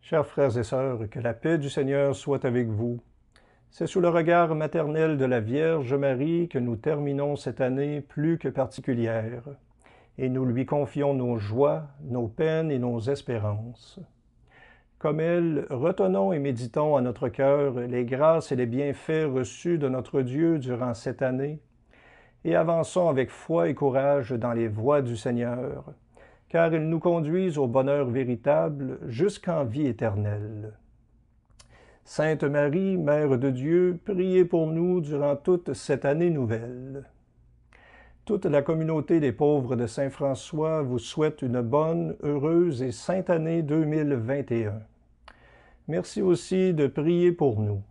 Chers frères et sœurs, que la paix du Seigneur soit avec vous. C'est sous le regard maternel de la Vierge Marie que nous terminons cette année plus que particulière, et nous lui confions nos joies, nos peines et nos espérances. Comme elle, retenons et méditons à notre cœur les grâces et les bienfaits reçus de notre Dieu durant cette année, et avançons avec foi et courage dans les voies du Seigneur, car ils nous conduisent au bonheur véritable jusqu'en vie éternelle. Sainte Marie, Mère de Dieu, priez pour nous durant toute cette année nouvelle. Toute la communauté des pauvres de Saint-François vous souhaite une bonne, heureuse et sainte année 2021. Merci aussi de prier pour nous.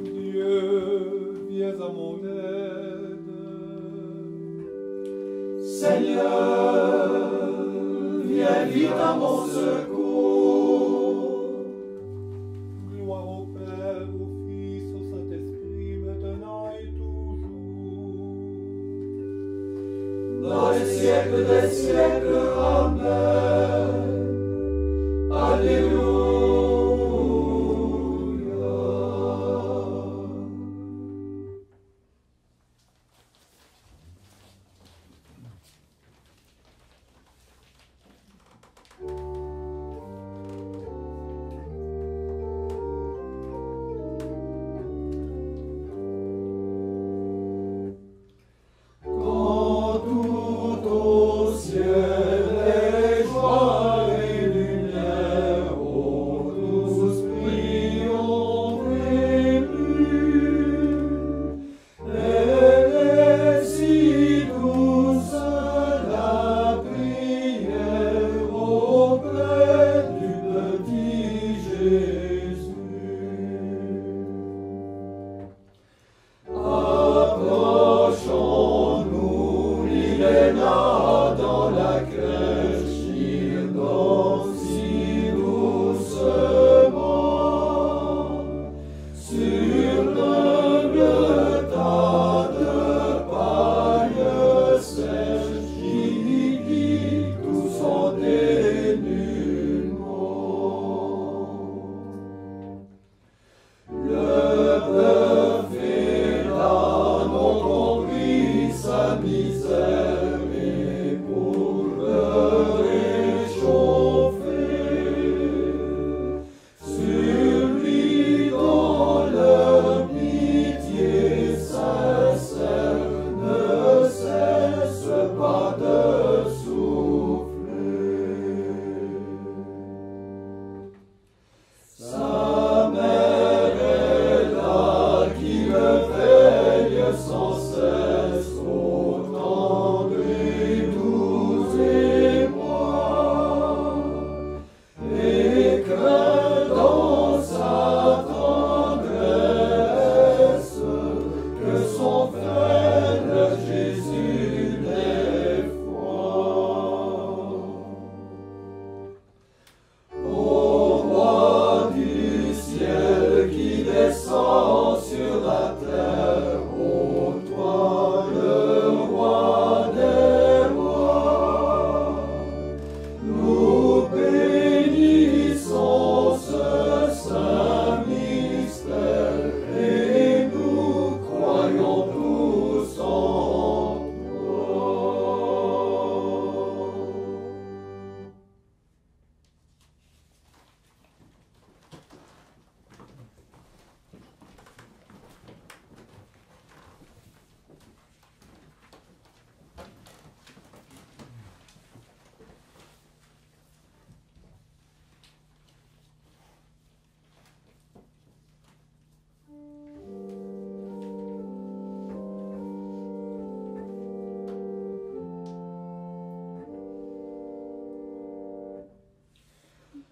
Dieu, viens à mon aide. Seigneur, viens vite à mon secours. Gloire au Père, au Fils, au Saint-Esprit, maintenant et toujours. Dans les siècles des siècles, Amen. Alléluia.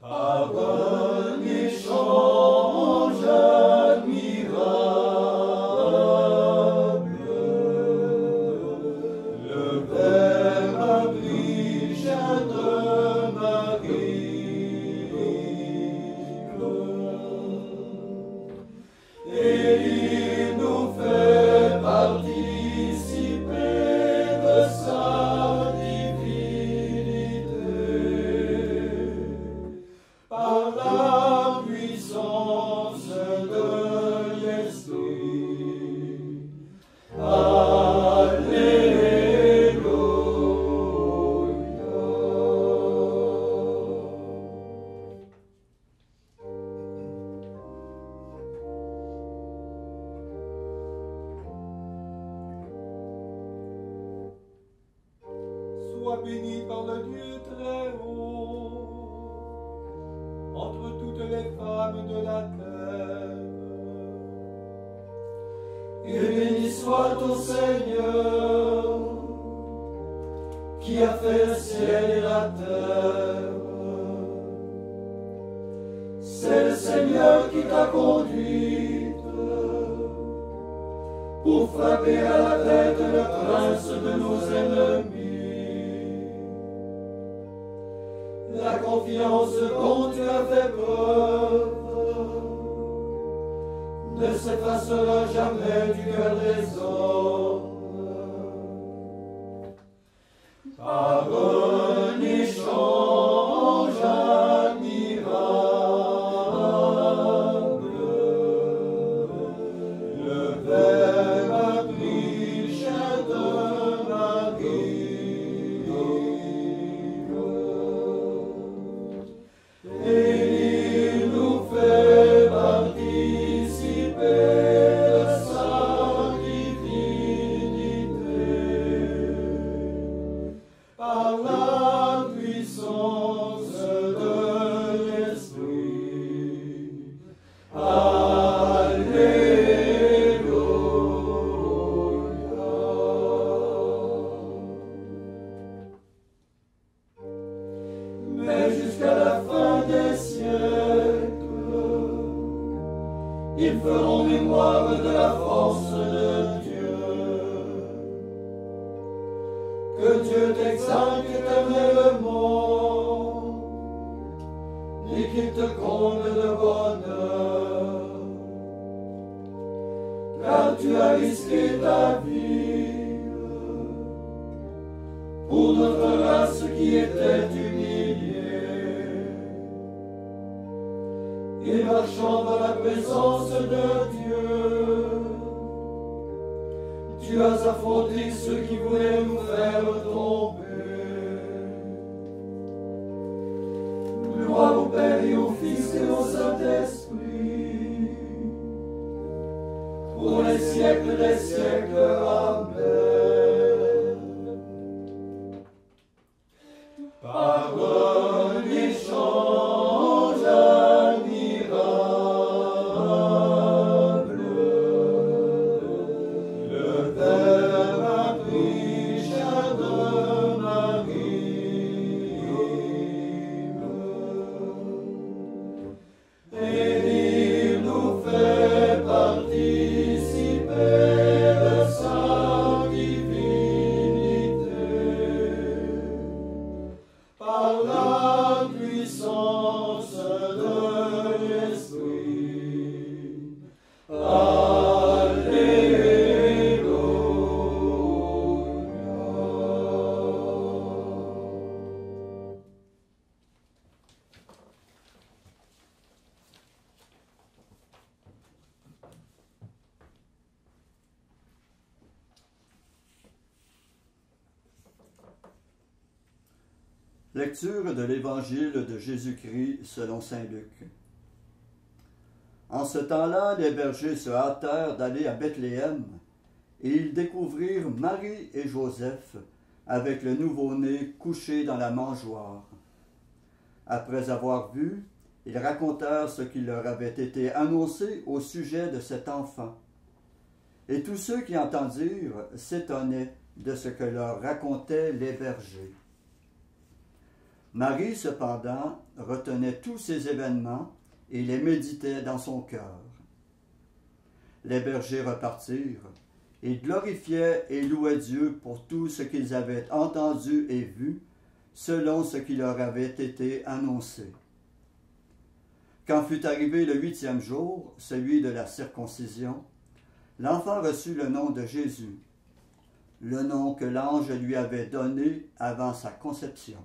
Pardonne et change admirable, le Père abrige de Marie, et il nous sois béni par le Dieu très haut, entre toutes les femmes de la terre. Et béni soit ton Seigneur, qui a fait le ciel et la terre. C'est le Seigneur qui t'a conduite pour frapper à la tête le prince de nos ennemis. La confiance dont tu as fait preuve ne s'effacera jamais du cœur des hommes. Par un échange admirable, le Verbe a pris chair de Marie, et il nous fait participer de sa divinité par la puissance de l'Esprit. Alléluia. Mais jusqu'à la fin des siècles, ils feront mémoire de la force de Dieu. Que Dieu t'exalte éternellement et qu'il te comble de bonheur. Car tu as risqué ta vie pour notre race qui était humiliée. Et marchant dans la présence de Dieu, tu as affronté ceux qui voulaient nous faire tomber. Gloire au Père et au Fils et au Saint-Esprit, pour les siècles des siècles. Amen. Par un échange admirable, le Verbe a pris chair de Marie, et il nous fait participer de sa divinité par la puissance de l'Esprit. Alléluia. Lecture de l'Évangile de Jésus-Christ selon saint Luc. En ce temps-là, les bergers se hâtèrent d'aller à Bethléem, et ils découvrirent Marie et Joseph avec le nouveau-né couché dans la mangeoire. Après avoir vu, ils racontèrent ce qui leur avait été annoncé au sujet de cet enfant. Et tous ceux qui entendirent s'étonnaient de ce que leur racontaient les bergers. Marie, cependant, retenait tous ces événements et les méditait dans son cœur. Les bergers repartirent et glorifiaient et louaient Dieu pour tout ce qu'ils avaient entendu et vu, selon ce qui leur avait été annoncé. Quand fut arrivé le 8e jour, celui de la circoncision, l'enfant reçut le nom de Jésus, le nom que l'ange lui avait donné avant sa conception.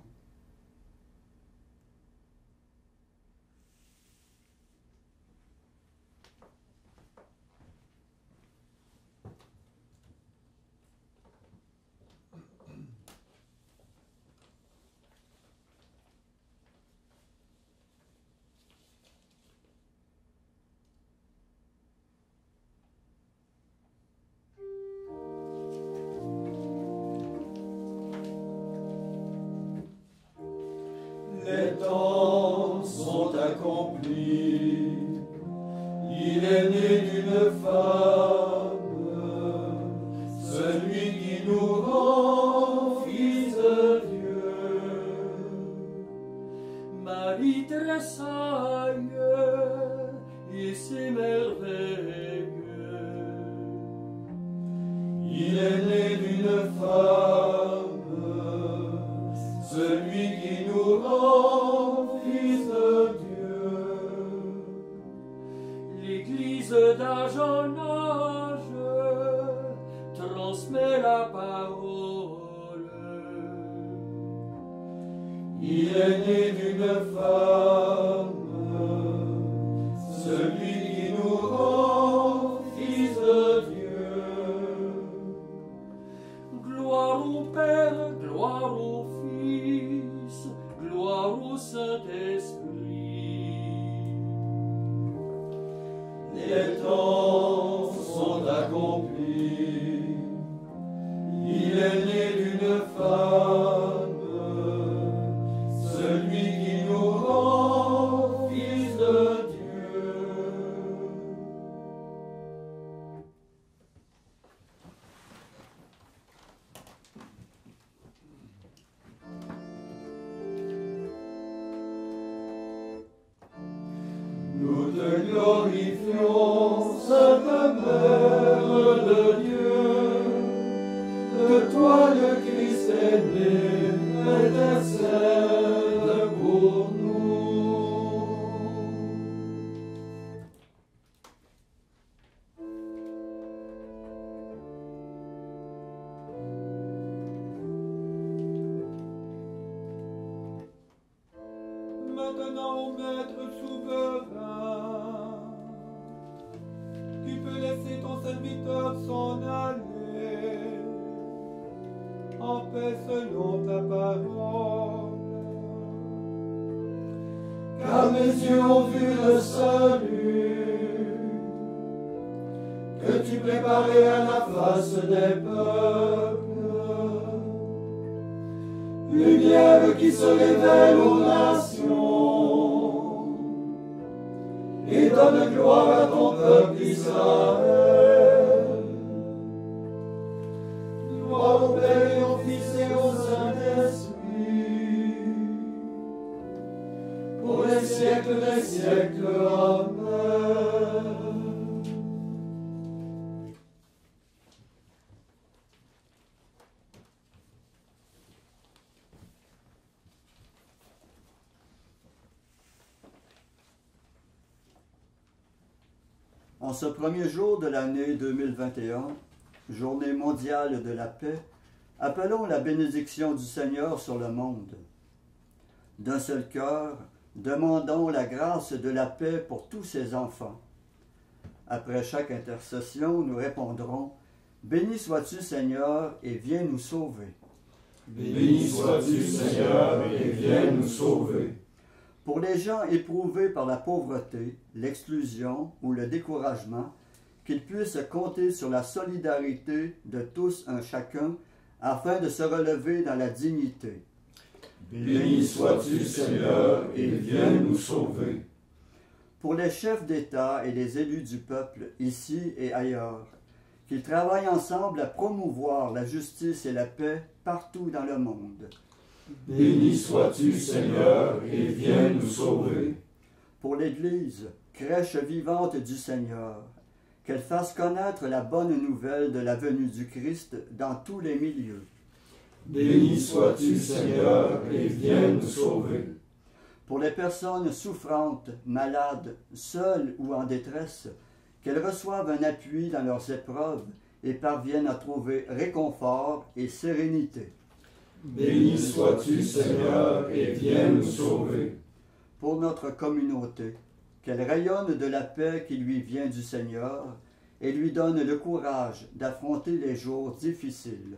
femme, celui qui nous rend fils de Dieu. L'Église d'âge en âge transmet la parole. Il est né d'une femme, celui qui nous rend fils de Dieu. Gloire au Père, gloire au Fils, gloire au Saint-Esprit. Les temps sont accomplis, il est né d'une femme, celui qui nous rend fils de Dieu. Nous te glorifions, Sainte Mère de Dieu, de toi le Christ est né, intercède pour nous. Maintenant, ô Maître souverain, tu peux laisser ton serviteur s'en aller en paix selon ta parole. Car mes yeux ont vu le salut que tu préparais à la face des peuples, lumière qui se révèle aux nations et donne gloire à ton peuple Israël. Gloire au Père et au Fils et au Saint-Esprit, pour les siècles des siècles. Amen. En ce premier jour de l'année 2021, journée mondiale de la paix, appelons la bénédiction du Seigneur sur le monde. D'un seul cœur, demandons la grâce de la paix pour tous ses enfants. Après chaque intercession, nous répondrons « Béni sois-tu, Seigneur, et viens nous sauver. » Béni sois-tu, Seigneur, et viens nous sauver. Pour les gens éprouvés par la pauvreté, l'exclusion ou le découragement, qu'ils puissent compter sur la solidarité de tous un chacun afin de se relever dans la dignité. Béni sois-tu, Seigneur, et viens nous sauver. Pour les chefs d'État et les élus du peuple, ici et ailleurs, qu'ils travaillent ensemble à promouvoir la justice et la paix partout dans le monde. Béni sois-tu, Seigneur, et viens nous sauver. Pour l'Église, crèche vivante du Seigneur, qu'elle fasse connaître la bonne nouvelle de la venue du Christ dans tous les milieux. Béni sois-tu, Seigneur, et viens nous sauver. Pour les personnes souffrantes, malades, seules ou en détresse, qu'elles reçoivent un appui dans leurs épreuves et parviennent à trouver réconfort et sérénité. Béni sois-tu, Seigneur, et viens nous sauver. Pour notre communauté, qu'elle rayonne de la paix qui lui vient du Seigneur et lui donne le courage d'affronter les jours difficiles.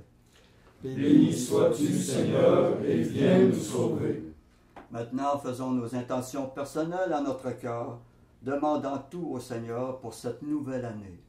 Béni sois-tu, Seigneur, et viens nous sauver. Maintenant, faisons nos intentions personnelles à notre cœur, demandant tout au Seigneur pour cette nouvelle année.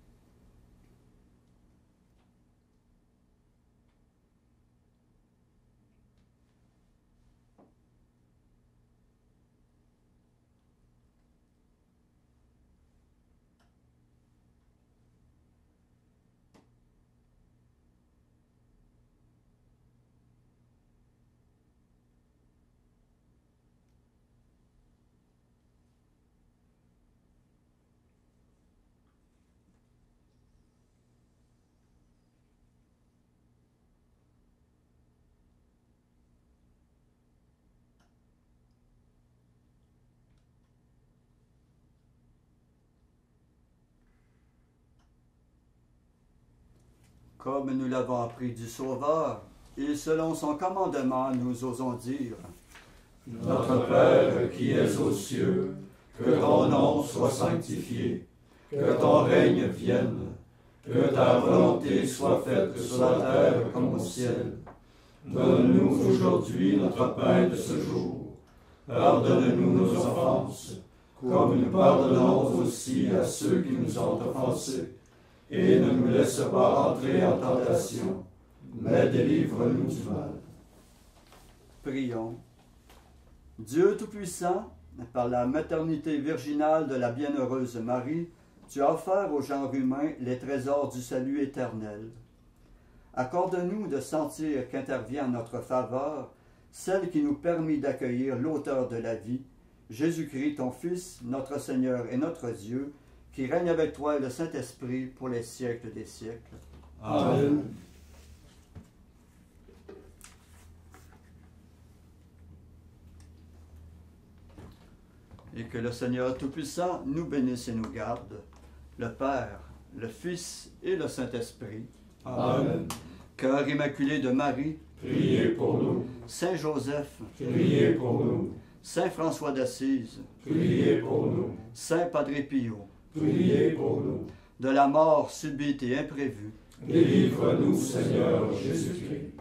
Comme nous l'avons appris du Sauveur, et selon son commandement, nous osons dire: Notre Père qui es aux cieux, que ton nom soit sanctifié, que ton règne vienne, que ta volonté soit faite sur la terre comme au ciel. Donne-nous aujourd'hui notre pain de ce jour. Pardonne-nous nos offenses, comme nous pardonnons aussi à ceux qui nous ont offensés. Et ne nous laisse pas entrer en tentation, mais délivre-nous du mal. Prions. Dieu Tout-Puissant, par la maternité virginale de la bienheureuse Marie, tu as offert au genre humain les trésors du salut éternel. Accorde-nous de sentir qu'intervient en notre faveur celle qui nous permet d'accueillir l'auteur de la vie, Jésus-Christ, ton Fils, notre Seigneur et notre Dieu, qui règne avec toi et le Saint-Esprit pour les siècles des siècles. Amen. Et que le Seigneur Tout-Puissant nous bénisse et nous garde, le Père, le Fils et le Saint-Esprit. Amen. Cœur immaculé de Marie, Priez pour nous. Saint Joseph, Priez pour nous. Saint François d'Assise, Priez pour nous. Saint Padre Pio, Priez pour nous. de la mort subite et imprévue, Délivre-nous, Seigneur Jésus-Christ.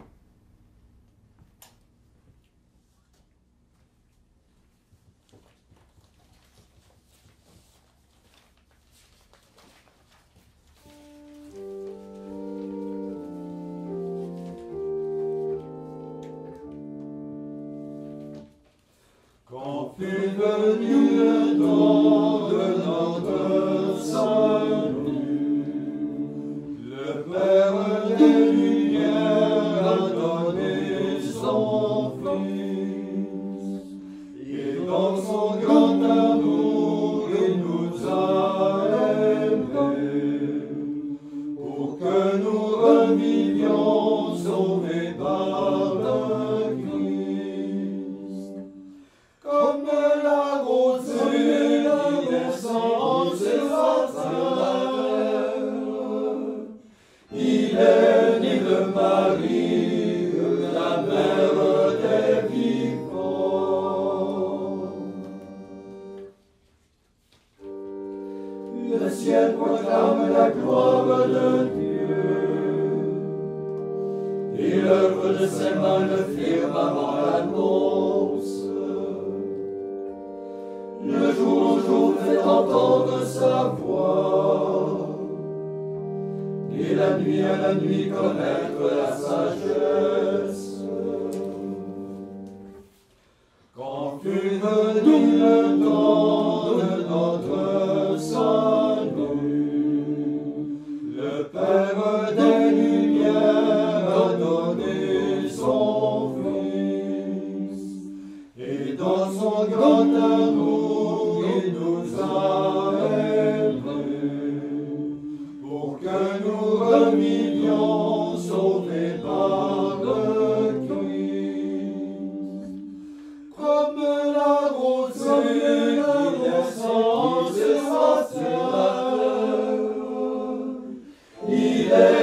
Quand fut venu le temps de notre salut, le Père des Lumières a donné son Fils, et dans son grand amour il nous a aimés, pour que nous revivions sauvés par le Christ. Comme la rosée qui descend sur la terre, il est né de Marie, la mère des vivants. Le ciel proclame la gloire de Dieu, et l'œuvre de ses mains, le firmament l'annonce. Le jour au jour fait entendre sa voix, et la nuit à la nuit connaître la sagesse. Quand fut venu le temps de notre salut, le Père des Lumières a donné son Fils, et dans son grand amour il nous a aimés, pour que nous revivions sauvés par le Christ. Comme la rosée qui descend sur la terre, il est